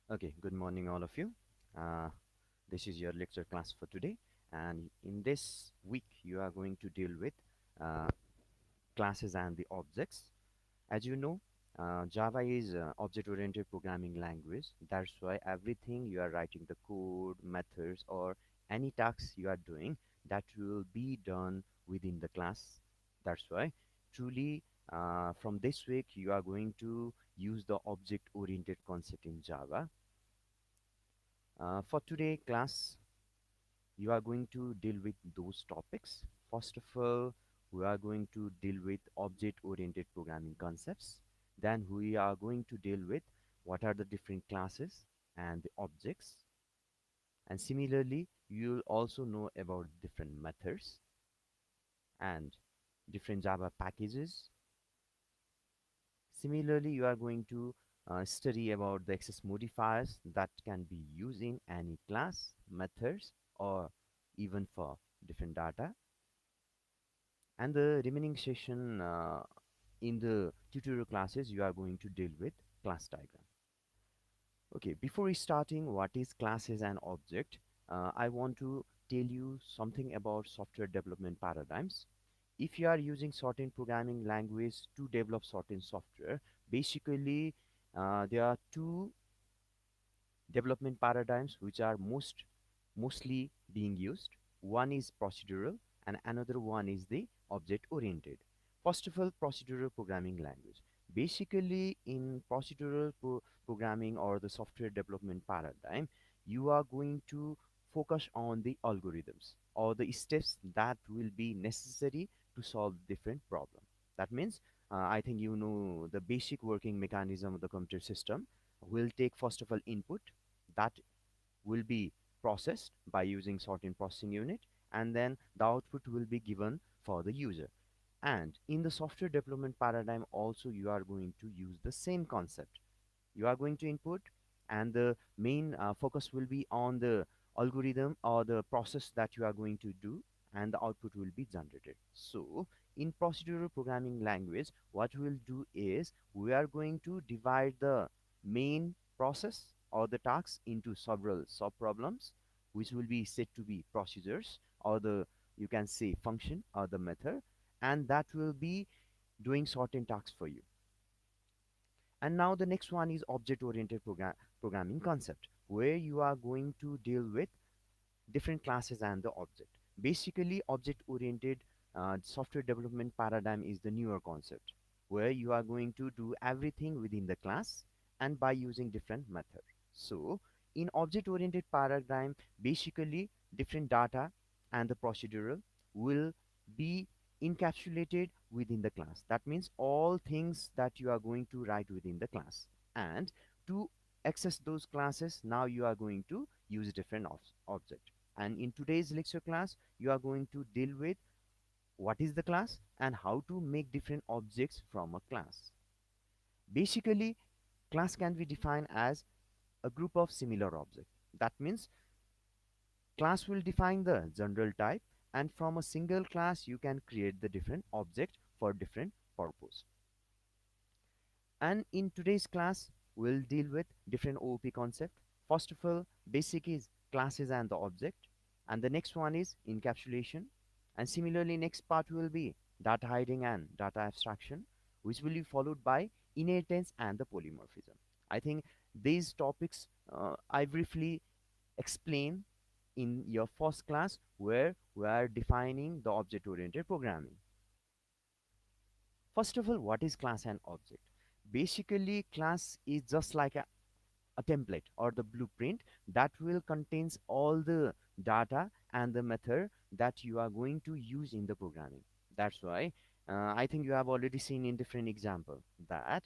Okay, good morning, all of you. Uh, this is your lecture class for today, and in this week, you are going to deal with uh, classes and the objects. As you know, Java is object-oriented programming language. That's why everything you are writing, the code, methods, or any tasks you are doing, that will be done within the class. That's why, truly, from this week, you are going to use the object-oriented concept in Java. For today class, you are going to deal with those topics. First of all, we are going to deal with object-oriented programming concepts. Then we are going to deal with what are the different classes and the objects. And similarly, you'll also know about different methods and different Java packages. Similarly, you are going to study about the access modifiers that can be used in any class, methods, or even for different data. And the remaining session in the tutorial classes, you are going to deal with class diagram. Okay, before we starting, what is classes and object? I want to tell you something about software development paradigms. If you are using certain programming language to develop certain software, basically there are two development paradigms which are mostly being used. One is procedural and another one is the object oriented. First of all, procedural programming language. Basically, in programming or the software development paradigm, you are going to focus on the algorithms or the steps that will be necessary to solve different problem. That means, I think you know the basic working mechanism of the computer system will take first of all input that will be processed by using certain processing unit, and then the output will be given for the user. And in the software development paradigm also, you are going to use the same concept. You are going to input, and the main focus will be on the algorithm or the process that you are going to do, and the output will be generated. So in procedural programming language, what we'll do is we are going to divide the main process or the tasks into several sub problems, which will be said to be procedures, or the, you can say, function or the method, and that will be doing certain tasks for you. And now the next one is object-oriented programming concept, where you are going to deal with different classes and the object. Basically, object-oriented software development paradigm is the newer concept, where you are going to do everything within the class and by using different methods. So, in object-oriented paradigm, basically different data and the procedural will be encapsulated within the class. That means all things that you are going to write within the class. And to access those classes, now you are going to use different object. And in today's lecture class, you are going to deal with what is the class and how to make different objects from a class. Basically, class can be defined as a group of similar objects. That means class will define the general type, and from a single class you can create the different object for different purpose. And in today's class, we'll deal with different OOP concept. First of all, basic is classes and the object, and the next one is encapsulation. And similarly, next part will be data hiding and data abstraction, which will be followed by inheritance and the polymorphism. I think these topics I briefly explain in your first class, where we are defining the object-oriented programming. First of all, what is class and object? Basically, class is just like a template or the blueprint that will contains all the data and the method that you are going to use in the programming. That's why I think you have already seen in different example that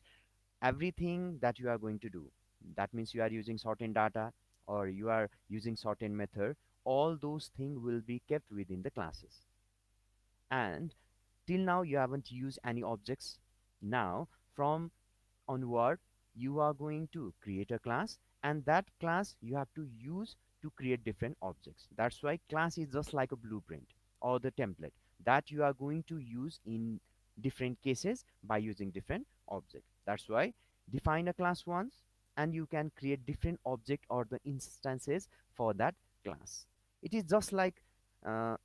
everything that you are going to do, that means you are using certain data or you are using certain method, all those things will be kept within the classes. And till now you haven't used any objects. Now from onward, you are going to create a class, and that class you have to use to create different objects. That's why class is just like a blueprint or the template that you are going to use in different cases by using different objects. That's why define a class once, and you can create different object or the instances for that class. It is just like uh,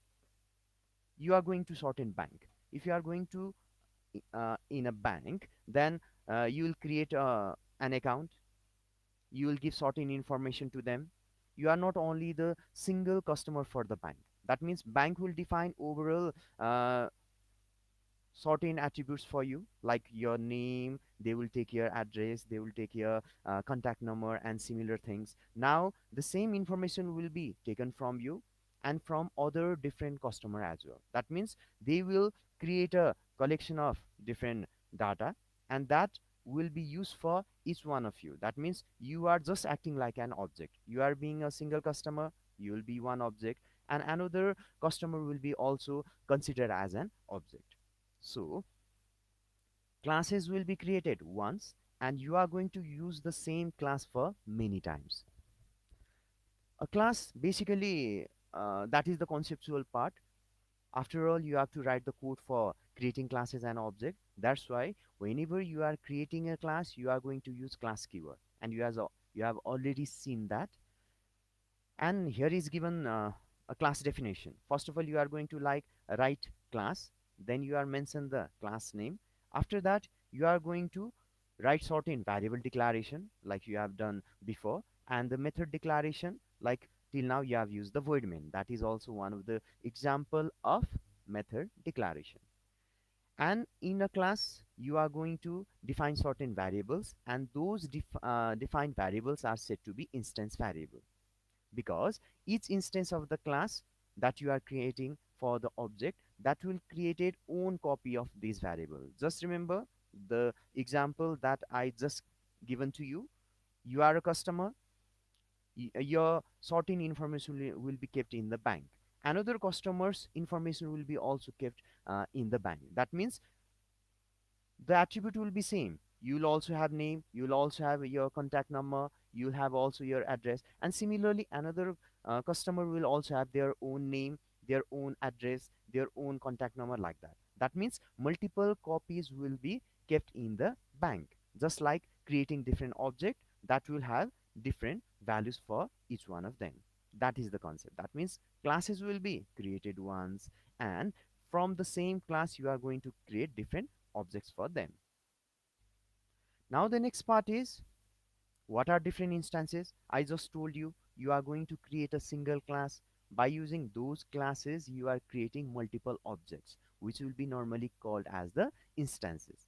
you are going to sort in bank. If you are going to in a bank, then you will create an account. You will give certain information to them. You are not only the single customer for the bank. That means bank will define overall certain attributes for you, like your name. They will take your address, they will take your contact number and similar things. Now the same information will be taken from you and from other different customer as well. That means they will create a collection of different data, and that will be used for each one of you. That means you are just acting like an object. You are being a single customer, you will be one object, and another customer will be also considered as an object. So classes will be created once, and you are going to use the same class for many times. A class basically, that is the conceptual part. After all, you have to write the code for creating classes and object. That's why whenever you are creating a class, you are going to use class keyword, and you have already seen that. And here is given a class definition. First of all, you are going to like write class, then you are mention the class name. After that, you are going to write certain variable declaration like you have done before, and the method declaration, like till now you have used the void main. That is also one of the example of method declaration. And in a class, you are going to define certain variables, and those defined variables are said to be instance variable, because each instance of the class that you are creating for the object, that will create its own copy of this variable. Just remember the example that I just given to you. You are a customer, your sorting information will be kept in the bank. Another customer's information will be also kept in the bank. That means the attribute will be same. You'll also have name, you'll also have your contact number, you'll have also your address, and similarly another customer will also have their own name, their own address, their own contact number, like that. That means multiple copies will be kept in the bank, just like creating different object that will have different values for each one of them. That is the concept. That means classes will be created once, and from the same class you are going to create different objects for them. Now the next part is, what are different instances? I just told you, you are going to create a single class. By using those classes, you are creating multiple objects, which will be normally called as the instances.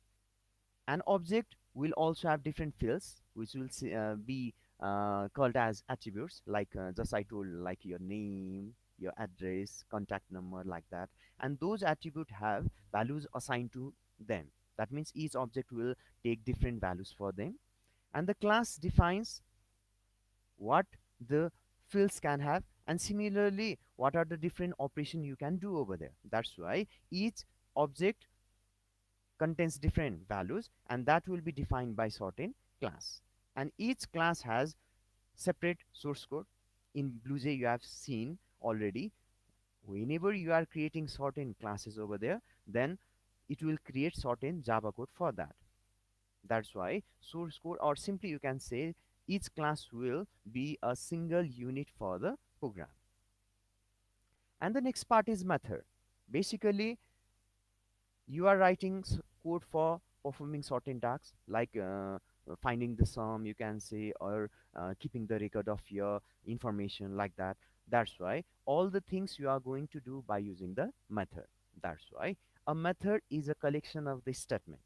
An object will also have different fields, which will be called as attributes, like just I told, like your name, your address, contact number, like that. And those attributes have values assigned to them. That means each object will take different values for them. And the class defines what the fields can have, and similarly what are the different operation you can do over there. That's why each object contains different values, and that will be defined by certain class. And each class has separate source code. In BlueJ you have seen already, whenever you are creating certain classes over there, then it will create certain Java code for that. That's why source code, or simply you can say each class will be a single unit for the program. And the next part is method. Basically, you are writing code for performing certain tasks, like finding the sum, you can say, or keeping the record of your information, like that. That's why all the things you are going to do by using the method. That's why a method is a collection of the statement.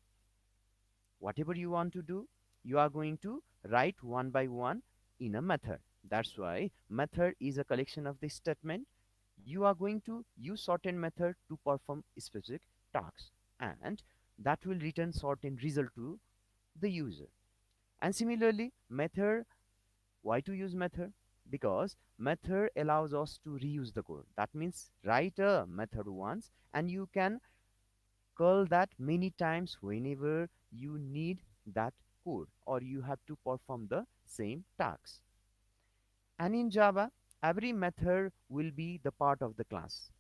Whatever you want to do, you are going to write one by one in a method. That's why method is a collection of the statement. You are going to use certain method to perform specific tasks, and that will return certain result to the user. And similarly, method, why to use method? Because method allows us to reuse the code. That means write a method once, and you can call that many times whenever you need that code, or you have to perform the same tasks. And in Java, every method will be the part of the class,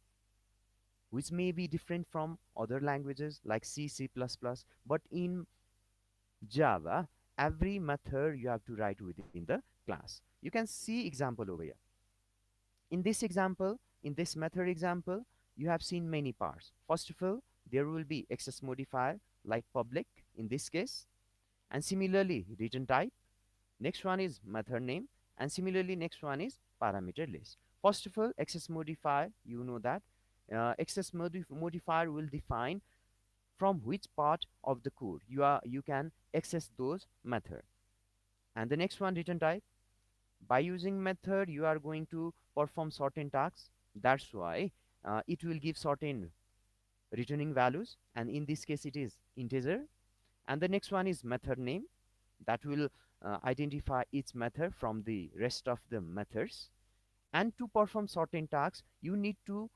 which may be different from other languages like C, C++, but in Java, every method you have to write within the class. You can see example over here. In this example, in this method example, you have seen many parts. First of all, there will be access modifier like public in this case, and similarly return type. Next one is method name, and similarly next one is parameter list. First of all, access modifier, you know that access modifier will define from which part of the code you can access those method. And the next one, return type. By using method, you are going to perform certain tasks. That's why it will give certain returning values, and in this case it is integer. And the next one is method name, that will identify each method from the rest of the methods. And to perform certain tasks, you need to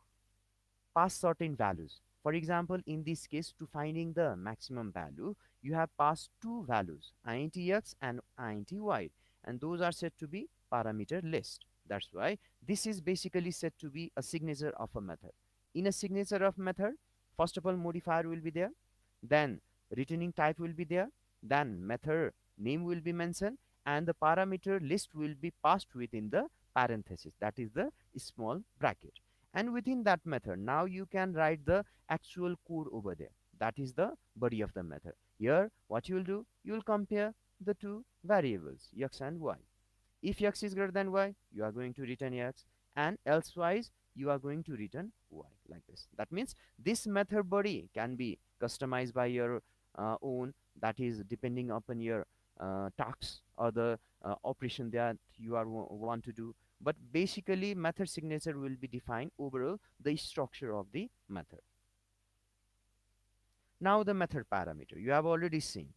pass certain values. For example, in this case, to finding the maximum value, you have passed two values, int x and int y, and those are said to be parameter list. That's why this is basically said to be a signature of a method. In a signature of method, first of all, modifier will be there, then returning type will be there, then method name will be mentioned, and the parameter list will be passed within the parenthesis, that is the small bracket. And within that method, now you can write the actual code over there, that is the body of the method. Here what you will do, you will compare the two variables x and y. If x is greater than y, you are going to return x, and elsewise you are going to return y, like this. That means this method body can be customized by your own, that is depending upon your tasks or the operation that you are want to do. But basically method signature will be defined overall the structure of the method. Now the method parameter you have already seen.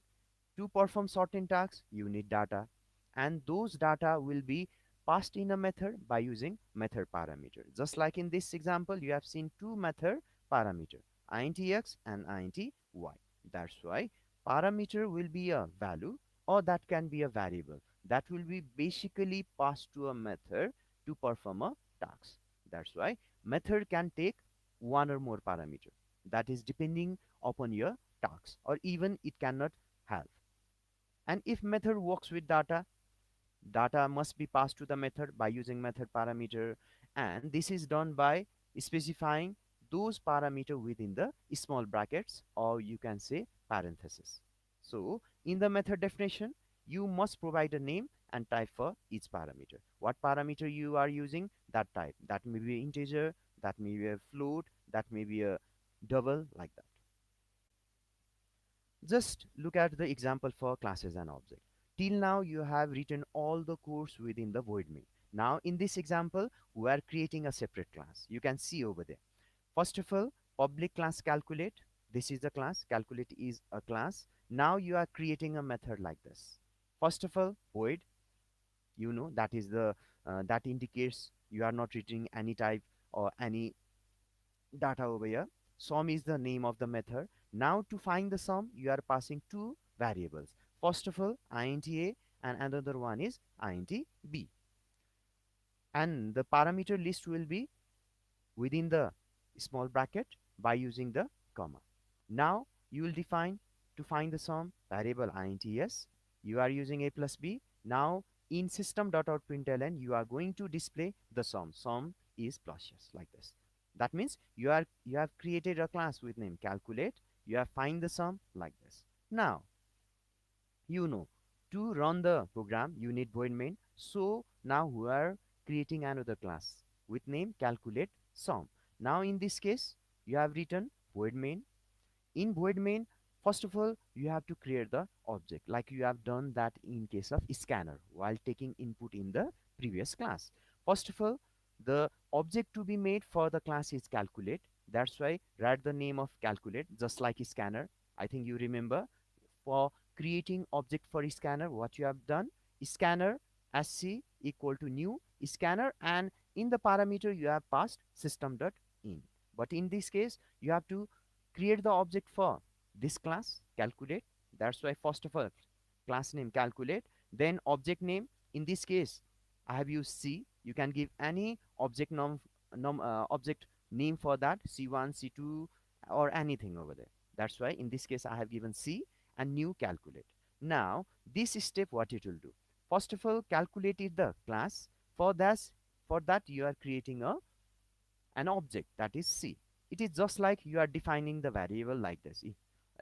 To perform certain tasks, you need data, and those data will be passed in a method by using method parameter. Just like in this example, you have seen two method parameter, int x and int y. That's why parameter will be a value, or that can be a variable that will be basically passed to a method to perform a task. That's why method can take one or more parameter. That is depending upon your task, or even it cannot have. And if method works with data, data must be passed to the method by using method parameter, and this is done by specifying those parameter within the small brackets, or you can say parenthesis. So in the method definition, you must provide a name and type for each parameter. What parameter you are using, that type, that may be integer, that may be a float, that may be a double, like that. Just look at the example for classes and object. Till now, you have written all the codes within the void main. Now, in this example, we are creating a separate class. You can see over there. First of all, public class calculate. This is the class. Calculate is a class. Now you are creating a method like this. First of all, void. You know that is the that indicates you are not returning any type or any data over here. Sum is the name of the method. Now to find the sum, you are passing two variables. First of all, int a, and another one is int b. And the parameter list will be within the small bracket by using the comma. Now you will define to find the sum variable int s. You are using a plus b. Now in system.out.println, you are going to display the sum. Sum is plus s, like this. That means you have created a class with name calculate. You have find the sum, like this. Now you know to run the program you need void main. So now we are creating another class with name calculate sum. Now in this case, you have written void main. In void main, first of all, you have to create the object like you have done that in case of scanner while taking input in the previous class. First of all, the object to be made for the class is calculate. That's why write the name of calculate just like scanner. I think you remember for creating object for scanner, what you have done, scanner sc equal to new scanner, and in the parameter you have passed system.in. But in this case, you have to create the object for this class calculate. That's why first of all, class name calculate, then object name. In this case, I have used c. You can give any object object name for that, c1, c2, or anything over there. That's why in this case I have given c, and new calculate. Now, this step what it will do? First of all, calculate it the class. For that, for that you are creating a an object that is C. It is just like you are defining the variable like this.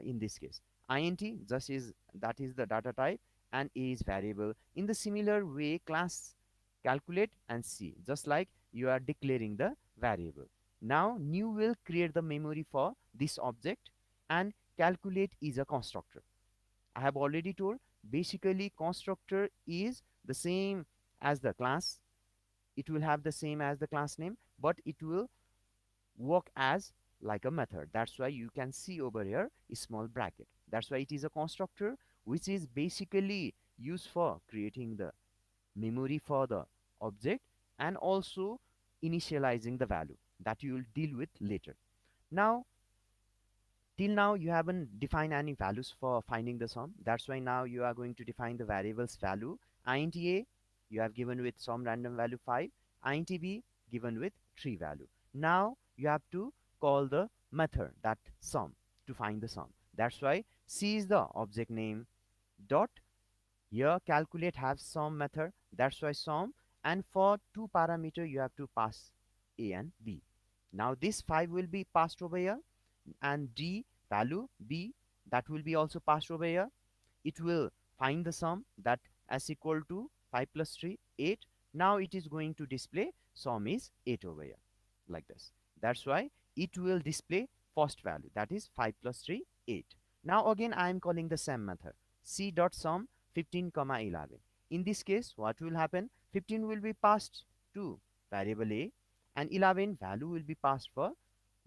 In this case, int just is that is the data type and A is variable. In the similar way, class calculate and C just like you are declaring the variable. Now new will create the memory for this object, and calculate is a constructor. I have already told basically constructor is the same as the class. It will have the same as the class name, but it will work as like a method. That's why you can see over here a small bracket. That's why it is a constructor which is basically used for creating the memory for the object and also initializing the value that you will deal with later. Now, till now you haven't defined any values for finding the sum. That's why now you are going to define the variables value. Int a you have given with some random value 5, int b given with 3 value. Now you have to call the method that sum to find the sum. That's why C is the object name dot. Here calculate have sum method. That's why sum, and for two parameter you have to pass a and b. Now this 5 will be passed over here, and d value b that will be also passed over here. It will find the sum that as equal to 5 plus 3 8. Now it is going to display sum is 8 over here like this. That's why it will display first value that is 5 plus 3 8. Now again I am calling the same method c dot sum 15 comma 11. In this case what will happen, 15 will be passed to variable a and 11 value will be passed for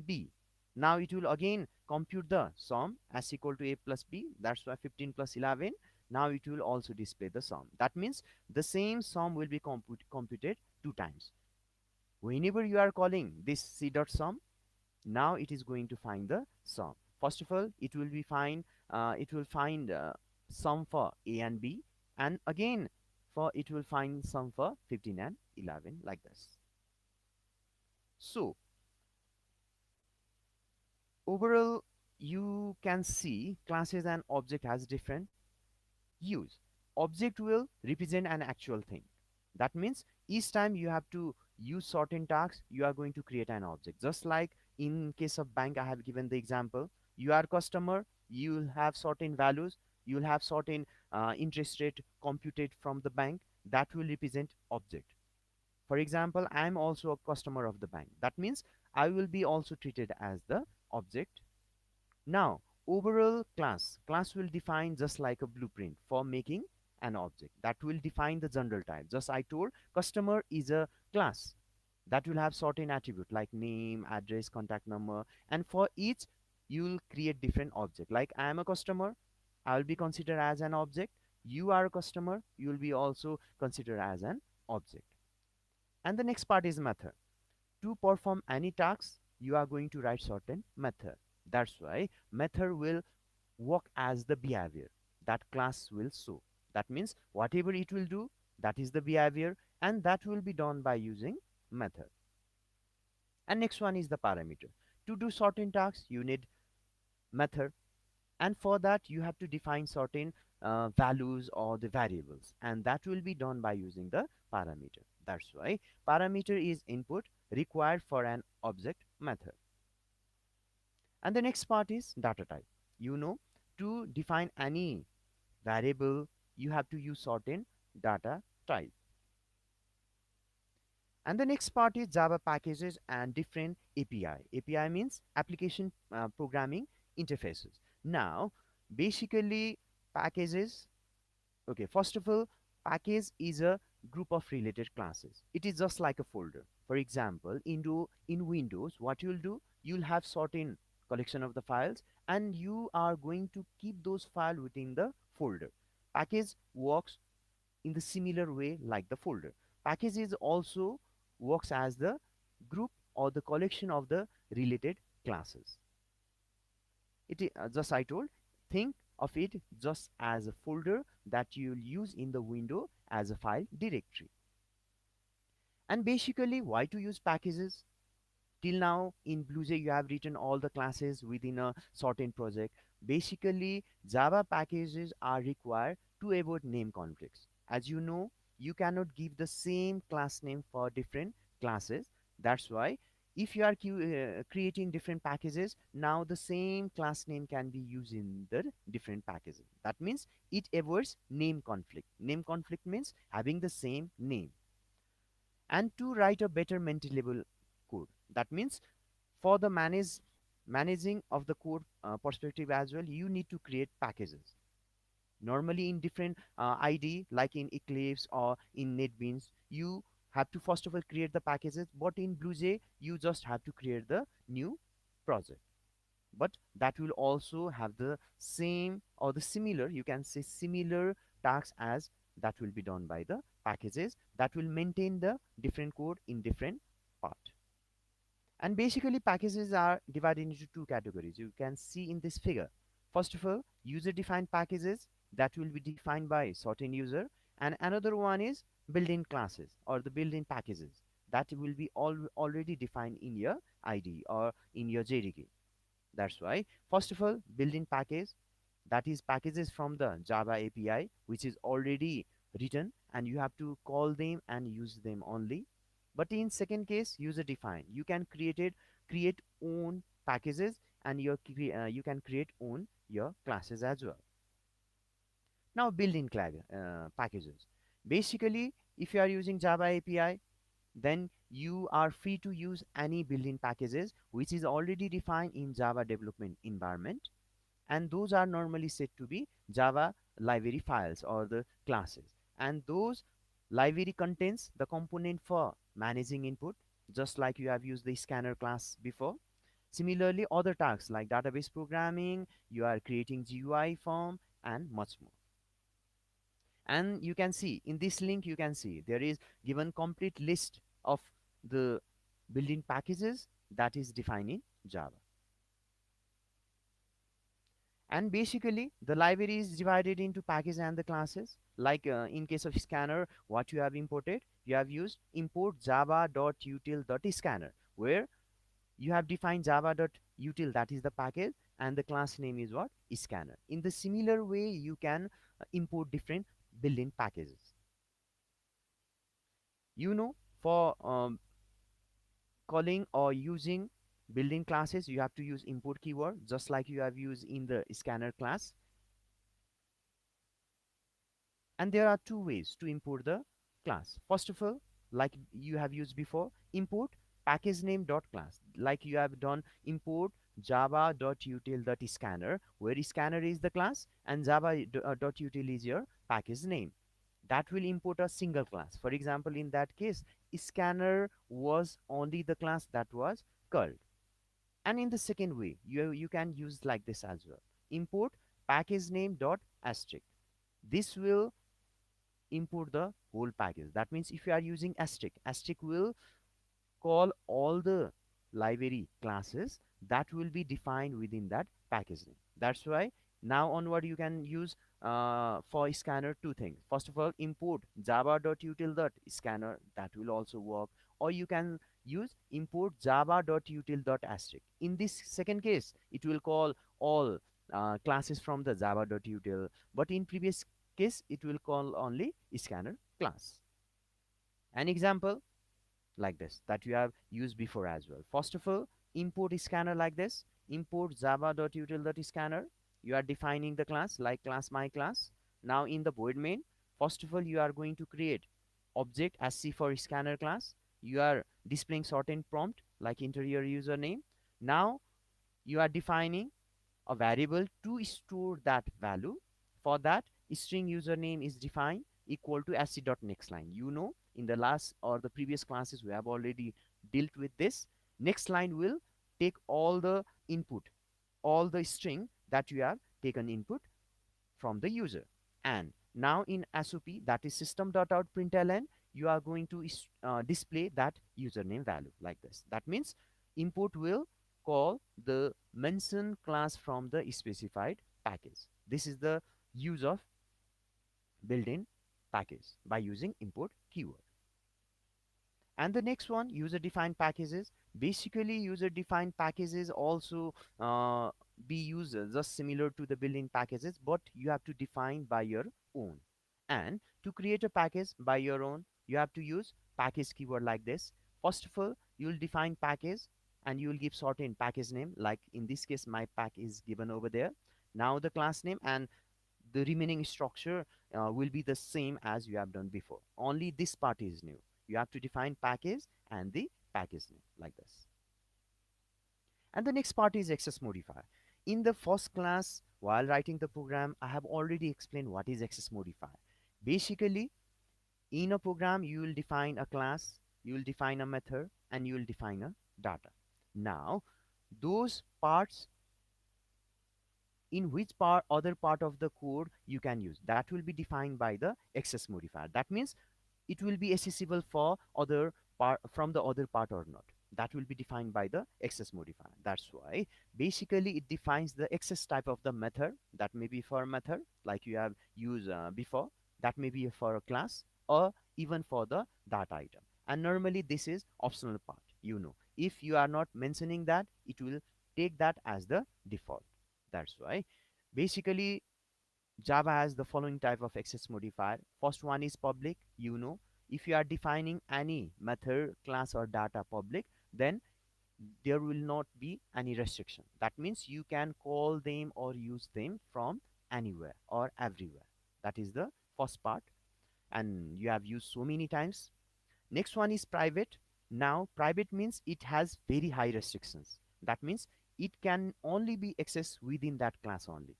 b. Now it will again compute the sum as equal to a plus b. That's why 15 plus 11. Now it will also display the sum. That means the same sum will be computed two times. Whenever you are calling this c dot sum, now it is going to find the sum. First of all, it will be find it will find sum for a and b, and again for it will find sum for 15 and 11 like this. So overall, you can see classes and object has different use. Object will represent an actual thing. That means each time you have to use certain tasks, you are going to create an object. Just like in case of bank, I have given the example. You are customer, you will have certain values, you will have certain interest rate computed from the bank that will represent object. For example, I am also a customer of the bank. That means I will be also treated as the object. Now, overall class will define just like a blueprint for making an object that will define the general type. Just I told customer is a class that will have certain attribute like name, address, contact number, and for each you will create different object. Like I am a customer, I will be considered as an object. You are a customer, you will be also considered as an object. And the next part is method. To perform any task, you are going to write certain method. That's why method will work as the behavior that class will show. That means whatever it will do, that is the behavior, and that will be done by using method. And next one is the parameter. To do certain tasks, you need method, and for that you have to define certain values or the variables, and that will be done by using the parameter. That's why parameter is input required for an object method. And the next part is data type. You know, to define any variable, you have to use certain data type. And the next part is Java packages and different API. API means application programming interfaces. Now, basically, packages. Okay, first of all, package is a group of related classes. It is just like a folder. For example, in Windows, what you'll do, you'll have certain collection of the files, and you are going to keep those files within the folder. Package works in the similar way like the folder. Package is also works as the group or the collection of the related classes. Just I told, think of it just as a folder that you'll use in the window as a file directory. And basically, why to use packages? Till now in BlueJ you have written all the classes within a certain project. Basically Java packages are required to avoid name conflicts. As you know, you cannot give the same class name for different classes. That's why if you are creating different packages, now the same class name can be used in the different packages. That means it avoids name conflict. Name conflict means having the same name. And to write a better maintainable code, that means for the managing of the code perspective as well, you need to create packages normally in different id, like in Eclipse or in NetBeans. You have to first of all create the packages, but in BlueJ you just have to create the new project. But that will also have the same or the similar, you can say similar tasks as that will be done by the packages that will maintain the different code in different part. And basically packages are divided into two categories, you can see in this figure. First of all, user defined packages that will be defined by certain user, and another one is built-in classes or the built-in packages that will be already defined in your IDE or in your JDK. That's why first of all, built-in package, that is packages from the Java API which is already written and you have to call them and use them only. But in second case, user defined, you can create own packages, and you can create own your classes as well. Now built-in packages, basically if you are using Java API, then you are free to use any built-in packages which is already defined in Java development environment, and those are normally said to be Java library files or the classes. And those library contains the component for managing input, just like you have used the scanner class before. Similarly, other tasks like database programming, you are creating GUI form and much more. And you can see in this link, you can see there is given complete list of the built-in packages that is defined in Java. And basically the library is divided into package and the classes, like in case of scanner, what you have imported, you have used import java.util.scanner, where you have defined java.util, that is the package, and the class name is what, scanner. In the similar way you can import different built-in packages. You know, for calling or using built-in classes, you have to use import keyword, just like you have used in the scanner class. And there are two ways to import the class. First of all, like you have used before, import package name dot class, like you have done import java.util.scanner, where scanner is the class and java.util is your package name. That will import a single class. For example, in that case, scanner was only the class that was called. And in the second way, you can use like this as well, import package name dot asterisk. This will import the whole package. That means if you are using asterisk, asterisk will call all the library classes that will be defined within that package name. That's why now onward you can use for scanner two things. First of all, import java.util.scanner, that will also work, or you can use import java.util.asterisk. In this second case, it will call all classes from the java.util, but in previous case it will call only scanner class. An example like this that you have used before as well. First of all, import scanner like this, import java.util.scanner. You are defining the class like class my class. Now in the void main, first of all you are going to create object sc for scanner class. You are displaying certain prompt like enter your username. Now you are defining a variable to store that value. For that, string username is defined equal to sc dot next line. You know, in the last or the previous classes we have already dealt with this. Next line will take all the input, all the string that you have taken input from the user. And now in SOP, that is system.out.println, you are going to display that username value like this. That means import will call the mention class from the specified package. This is the use of built-in package by using import keyword. And the next one, user defined packages. Basically, user defined packages also be used just similar to the built-in packages, but you have to define by your own. And to create a package by your own, you have to use package keyword like this. First of all, you will define package and you will give certain package name. Like in this case, my pack is given over there. Now the class name and the remaining structure will be the same as you have done before. Only this part is new. You have to define package and the package name like this. And the next part is access modifier. In the first class, while writing the program, I have already explained what is access modifier. Basically, in a program, you will define a class, you will define a method, and you will define a data. Now, those parts in which part other part of the code you can use, that will be defined by the access modifier. That means it will be accessible for other part from the other part or not. That will be defined by the access modifier. That's why basically it defines the access type of the method. That may be for a method like you have used before, that may be for a class, or even for the data item. And normally this is optional part. If you are not mentioning that, it will take that as the default. That's why basically Java has the following type of access modifier. First one is public. If you are defining any method, class, or data public, then there will not be any restriction. That means you can call them or use them from anywhere or everywhere. That is the first part, and you have used so many times. Next one is private. Now, private means it has very high restrictions. That means it can only be accessed within that class only.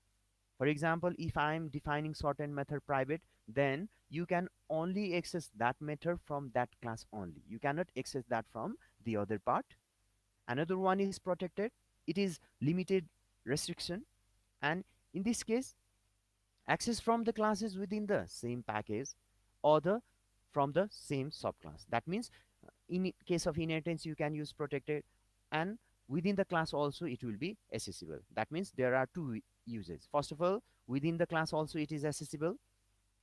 For example, if I am defining certain method private, then you can only access that method from that class only. You cannot access that from the other part. Another one is protected. It is limited restriction. And in this case, access from the classes within the same package or the from the same subclass. That means in case of inheritance, you can use protected, and within the class also it will be accessible. That means there are two uses. First of all, within the class also it is accessible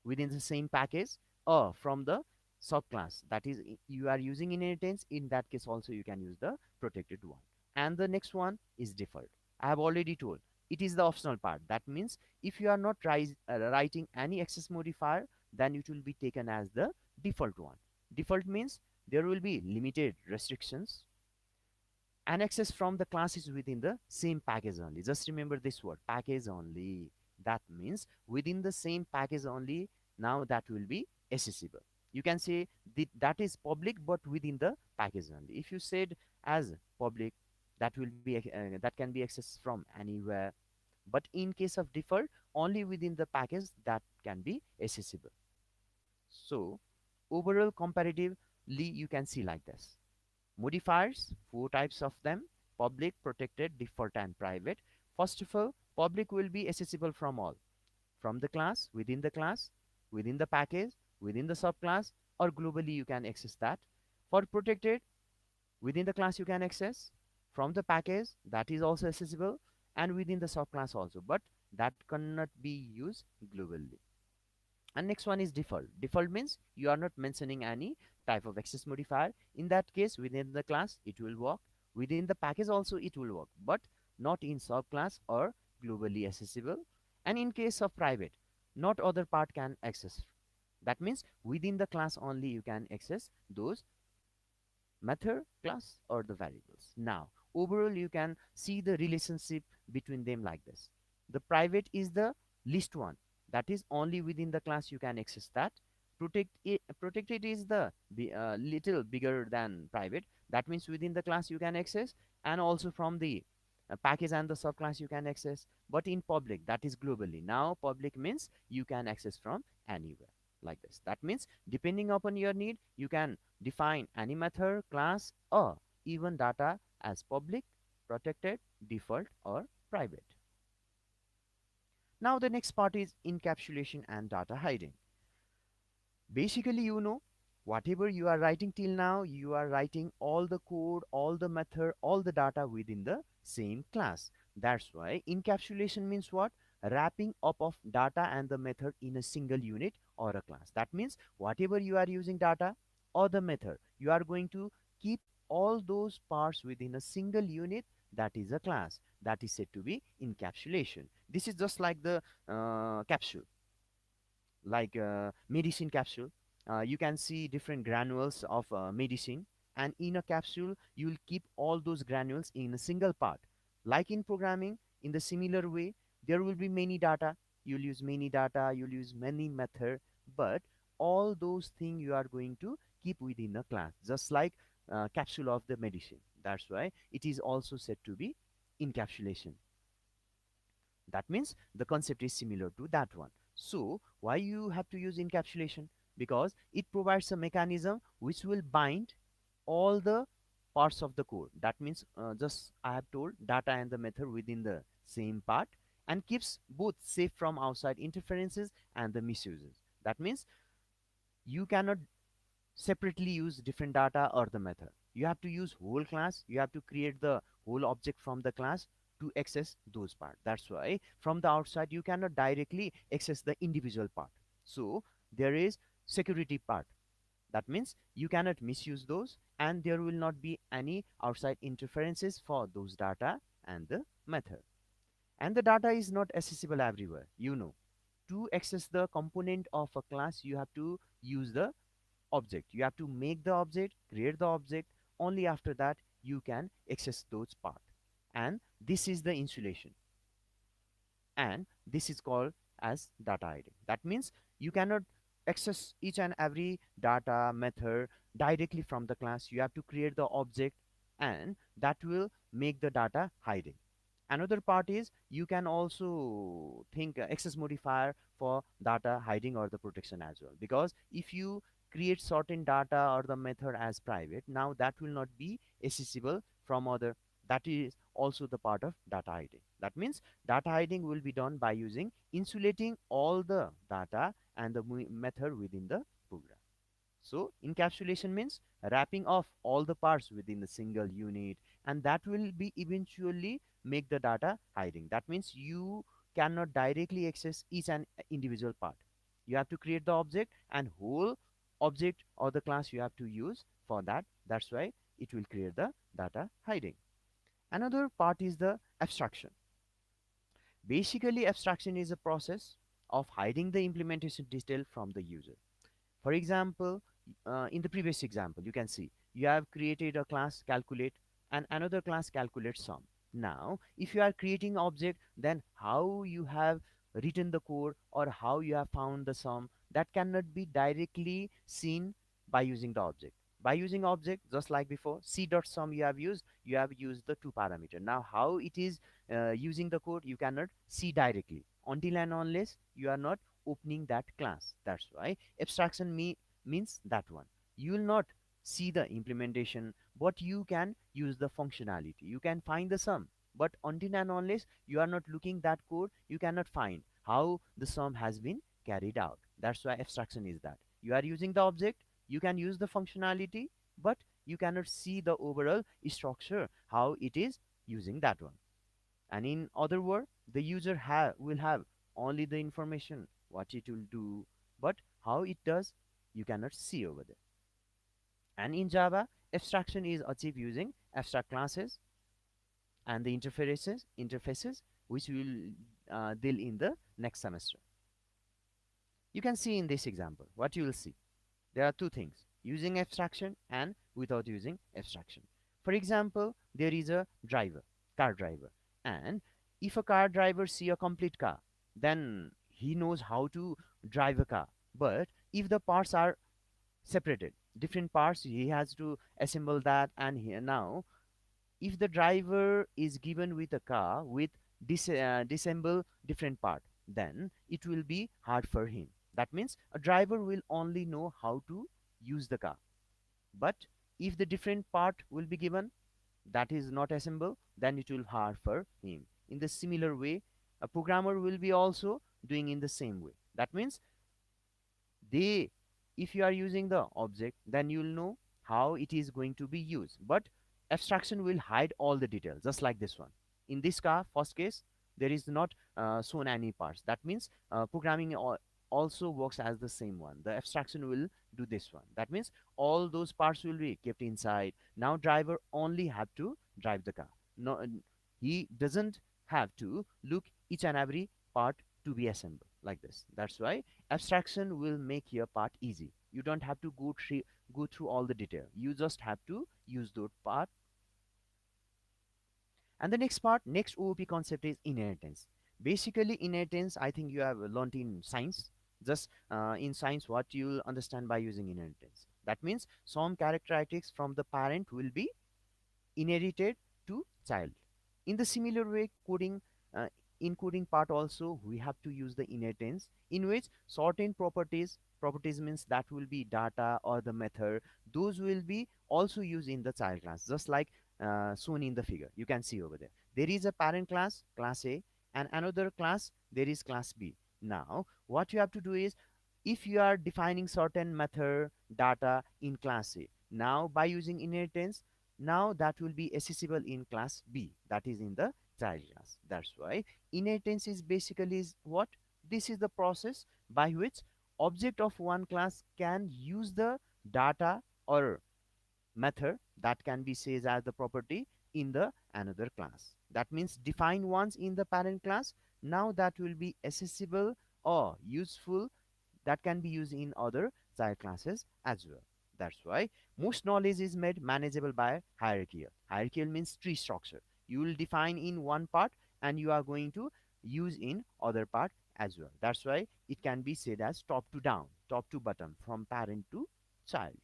within the same package, or from the subclass, that is you are using inheritance, in that case also you can use the protected one. And the next one is default. I have already told, it is the optional part. That means if you are not writing any access modifier, then it will be taken as the default one. Default means there will be limited restrictions, and access from the class is within the same package only. Just remember this word, package only. That means within the same package only, now that will be accessible. You can say that is public, but within the package only. If you said as public, that can be accessed from anywhere. But in case of default, only within the package that can be accessible. So overall comparatively, you can see like this. Modifiers, four types of them: public, protected, default, and private. First of all, public will be accessible from all, from the class, within the package, within the subclass, or globally you can access that. For protected, within the class you can access, from the package that is also accessible, and within the subclass also, but that cannot be used globally. And next one is default. Default means you are not mentioning any type of access modifier. In that case, within the class it will work, within the package also it will work, but not in subclass or globally accessible. And in case of private, not other part can access. That means within the class only you can access those method, class, or the variables. Now overall you can see the relationship between them like this. The private is the least one, that is only within the class you can access that. Protected is the little bigger than private. That means within the class you can access, and also from the package and the subclass you can access. But in public, that is globally. Now public means you can access from anywhere like this. That means depending upon your need, you can define any method, class, or even data as public, protected, default, or private. Now the next part is encapsulation and data hiding. Basically, whatever you are writing till now, you are writing all the code, all the method, all the data within the same class. That's why encapsulation means what? Wrapping up of data and the method in a single unit or a class. That means whatever you are using data, or the method. You are going to keep all those parts within a single unit, that is a class. That is said to be encapsulation. This is just like the capsule, like medicine capsule. You can see different granules of medicine, and in a capsule you will keep all those granules in a single part. Like in programming, in the similar way, there will be many data. You'll use many data, you'll use many method, but all those things you are going to keep within a class, just like capsule of the medicine. That's why it is also said to be encapsulation. That means the concept is similar to that one. So why you have to use encapsulation? Because it provides a mechanism which will bind all the parts of the code. That means just I have told data and the method within the same part, and keeps both safe from outside interferences and the misuses. That means you cannot separately use different data or the method. You have to use whole class. You have to create the whole object from the class to access those parts. That's why from the outside you cannot directly access the individual part. So there is security part. That means you cannot misuse those, and there will not be any outside interferences for those data and the method. And the data is not accessible everywhere. To access the component of a class, you have to use the object. You have to make the object, create the object. Only after that you can access those part. And this is the insulation. And this is called as data hiding. That means you cannot access each and every data method directly from the class. You have to create the object, and that will make the data hiding. Another part is you can also think access modifier for data hiding or the protection as well, because if you create certain data or the method as private, now that will not be accessible from other. That is also the part of data hiding. That means data hiding will be done by using insulating all the data and the method within the program. So encapsulation means wrapping off all the parts within a single unit, and that will be eventually make the data hiding. That means you cannot directly access each and individual part. You have to create the object, and whole object or the class you have to use for that. That's why it will create the data hiding. Another part is the abstraction. Basically, abstraction is a process of hiding the implementation detail from the user. For example, in the previous example, you can see you have created a class calculate and another class calculate sum. Now, if you are creating object, then how you have written the code or how you have found the sum, that cannot be directly seen by using the object. By using object, just like before, c dot sum you have used the two parameter. Now, how it is using the code, you cannot see directly until and unless you are not opening that class. That's why abstraction means that one. You will not see the implementation, but you can use the functionality. You can find the sum, but until and unless you are not looking that code, you cannot find how the sum has been carried out. That's why abstraction is that. You are using the object, you can use the functionality, but you cannot see the overall structure, how it is using that one. And in other word, the user will have only the information what it will do, but how it does, you cannot see over there. And in Java, abstraction is achieved using abstract classes and the interfaces which we will deal in the next semester. You can see in this example what you will see. There are two things: using abstraction and without using abstraction. For example, there is a driver, car driver, and if a car driver see a complete car, then he knows how to drive a car. But if the parts are separated, different parts, he has to assemble that. And here now, if the driver is given with a car with disassemble different part, then it will be hard for him. That means a driver will only know how to use the car, but if the different part will be given that is not assembled, then it will hard for him. In the similar way, a programmer will be also doing in the same way. That means they, if you are using the object, then you'll know how it is going to be used, but abstraction will hide all the details, just like this one. In this car first case, there is not shown any parts. That means programming also works as the same one. The abstraction will do this one. That means all those parts will be kept inside. Now driver only have to drive the car. No, he doesn't have to look each and every part to be assembled like this. That's why abstraction will make your part easy. You don't have to go through all the detail. You just have to use those part. And the next part, next OOP concept is inheritance. Basically, inheritance, I think you have learned in science. Just in science, what you'll understand by using inheritance. That means some characteristics from the parent will be inherited to child. In the similar way, uh, in coding part also, we have to use the inheritance in which certain properties means that will be data or the method, those will be also used in the child class, just like shown in the figure. You can see over there. There is a parent class, class A, and another class, there is class B. Now, what you have to do is, if you are defining certain method data in class A, now by using inheritance, now that will be accessible in class B, that is in the child class. That's why inheritance is basically is what? This is the process by which object of one class can use the data or method that can be said as the property in the another class. That means define once in the parent class, now that will be accessible or useful, that can be used in other child classes as well. That's why most knowledge is made manageable by hierarchical. Hierarchical means tree structure. You will define in one part and you are going to use in other part as well. That's why it can be said as top to down, top to bottom, from parent to child.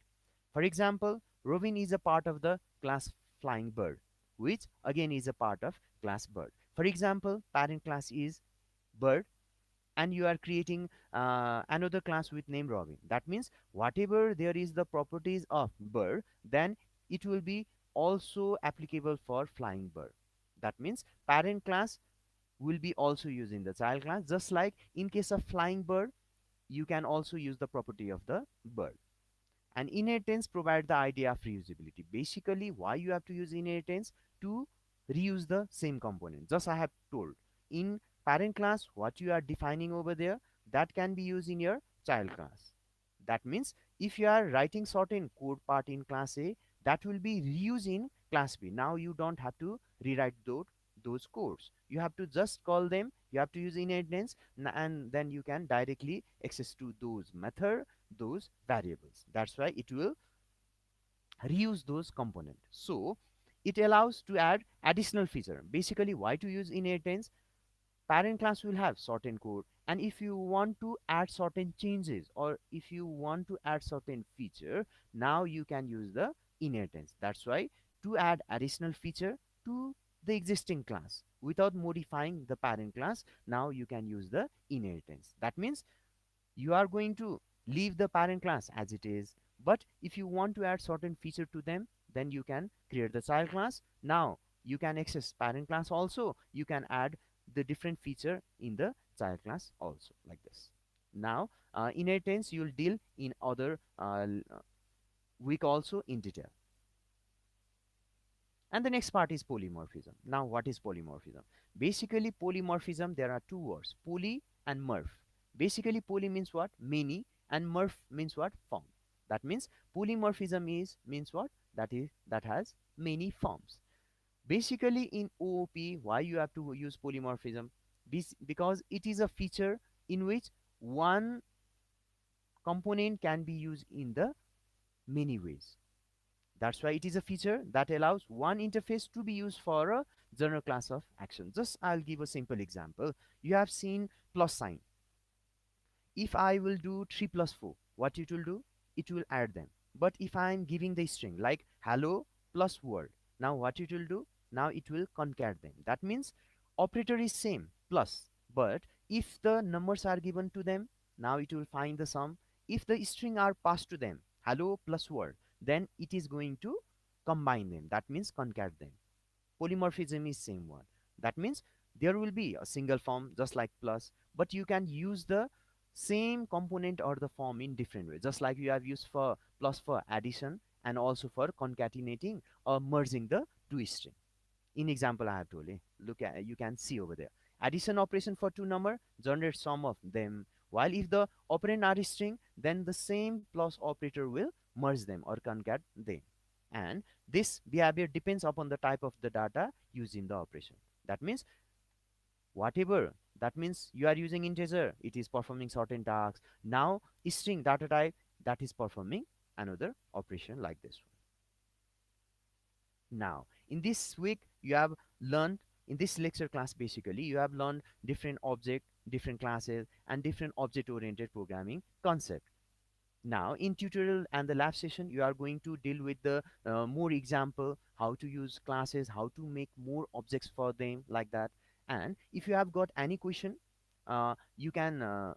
For example, Robin is a part of the class flying bird, which again is a part of class bird. For example, parent class is bird, and you are creating another class with name Robin. That means whatever there is the properties of bird, then it will be also applicable for flying bird. That means parent class will be also used in the child class, just like in case of flying bird, you can also use the property of the bird. And inheritance provide the idea of reusability. Basically, why you have to use inheritance? To reuse the same component. Just I have told. In parent class, what you are defining over there, that can be used in your child class. That means if you are writing certain code part in class A, that will be reused in class B. Now you don't have to rewrite those codes. You have to just call them, you have to use inheritance, and then you can directly access to those method, those variables. That's why it will reuse those components. So it allows to add additional feature. Basically, why to use inheritance? Parent class will have certain code, and if you want to add certain changes or if you want to add certain feature, now you can use the inheritance. That's why to add additional feature to the existing class without modifying the parent class, now you can use the inheritance. That means you are going to leave the parent class as it is, but if you want to add certain feature to them, then you can create the child class. Now you can access parent class also, you can add the different feature in the child class also, like this. Now inheritance you'll deal in other week also in detail. And the next part is polymorphism. Now, what is polymorphism? Basically, polymorphism, there are two words, poly and morph. Basically, poly means what? Many, and morph means what? Form. That means polymorphism is means what? That has many forms. Basically, in OOP, why you have to use polymorphism? Because it is a feature in which one component can be used in the many ways. That's why it is a feature that allows one interface to be used for a general class of action. Just I'll give a simple example. You have seen plus sign. If I will do 3 plus 4, what it will do? It will add them. But if I am giving the string like hello plus word, now what it will do? Now it will concat them. That means operator is same, plus. But if the numbers are given to them, now it will find the sum. If the string are passed to them, hello plus word, then it is going to combine them. That means concat them. Polymorphism is same one. That means there will be a single form just like plus, but you can use the same component or the form in different ways, just like you have used for plus for addition and also for concatenating or merging the two string. In example I have told you, look at, you can see over there, addition operation for two number generate sum of them, While if the operand are string, then the same plus operator will merge them or concat them. And this behavior depends upon the type of the data used in the operation. That means whatever, that means you are using integer, it is performing certain tasks. Now string data type, that is performing another operation like this one. Now in this week you have learned, in this lecture class basically you have learned different object, different classes and different object oriented programming concept. Now in tutorial and the lab session you are going to deal with the more example, how to use classes, how to make more objects for them like that. And if you have got any question, you can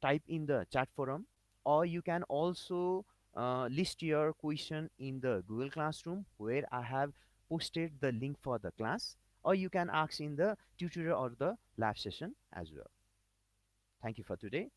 type in the chat forum, or you can also list your question in the Google Classroom where I have posted the link for the class, or you can ask in the tutorial or the lab session as well. Thank you for today.